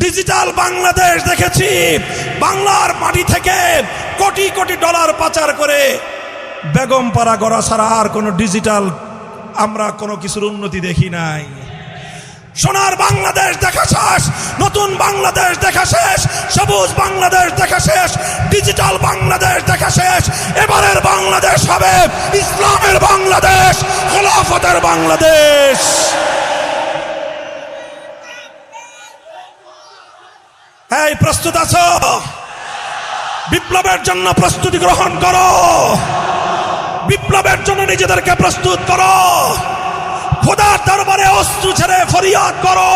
Digital Bangladesh দেখেছি। বাংলার মাটি থেকে কোটি কোটি ডলার পাচার করে বেগমপাড়া গড়া ছাড়া আর কোনো ডিজিটাল আমরা কোনো কিছুর উন্নতি দেখি নাই। সোনার বাংলাদেশ দেখা শেষ, নতুন বাংলাদেশ দেখা শেষ, সবুজ বাংলাদেশ দেখা শেষ, ডিজিটাল বাংলাদেশ দেখা শেষ। এবারের বাংলাদেশ হবে ইসলামের বাংলাদেশ, খেলাফতের বাংলাদেশ। এই প্রস্তুত আছো? বিপ্লবের জন্য প্রস্তুতি গ্রহণ করো, বিপ্লবের জন্য নিজেদেরকে প্রস্তুত করো, খোদার দরবারে অশ্রু ছেড়ে ফরিয়াদ করো,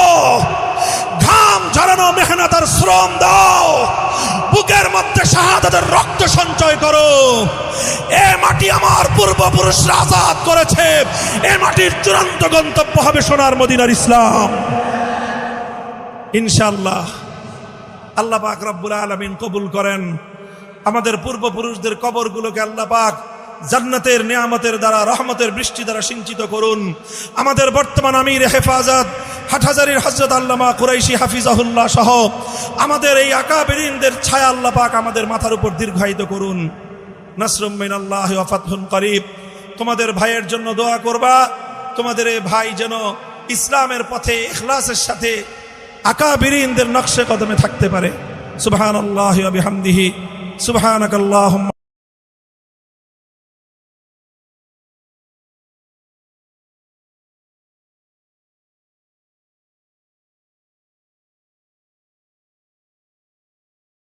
ঘাম ঝরানো মেহনতের শ্রম দাও, বুকের মধ্যে শাহাদাতের রক্ত সঞ্চয় করো। এ মাটি আমার পূর্বপুরুষরা আজাদ করেছে, এ মাটির চূড়ান্ত গন্তব্য হবে সোনার মদিনার ইসলাম ইনশাআল্লাহ। আল্লাহ পাক রব্বুল আলামিন কবুল করেন। আমাদের পূর্বপুরুষদের কবরগুলোকে আল্লাহ পাক জান্নাতের নিয়ামতের দ্বারা, রহমতের বৃষ্টি দ্বারা সিঞ্চিত করুন। আমাদের বর্তমান আমির হেফাজত হাটহাজারীর হযরত আল্লামা কুরাইশি হাফিজাহুল্লাহ সহ আমাদের এই আকাবেরিনদের ছায়া আল্লাহ পাক আমাদের মাথার উপর দীর্ঘায়িত করুন। নাসরুম মিনাল্লাহি ওয়া ফাতহুন করিব। তোমাদের ভাইয়ের জন্য দোয়া করবা, তোমাদের এই ভাই যেন ইসলামের পথে ইখলাসের সাথে আকাবেরিনদের নকশে কদমে থাকতে পারে। সুবহানাল্লাহি ওয়া বিহামদিহি, সুবহানাকাল্লাহুম্মা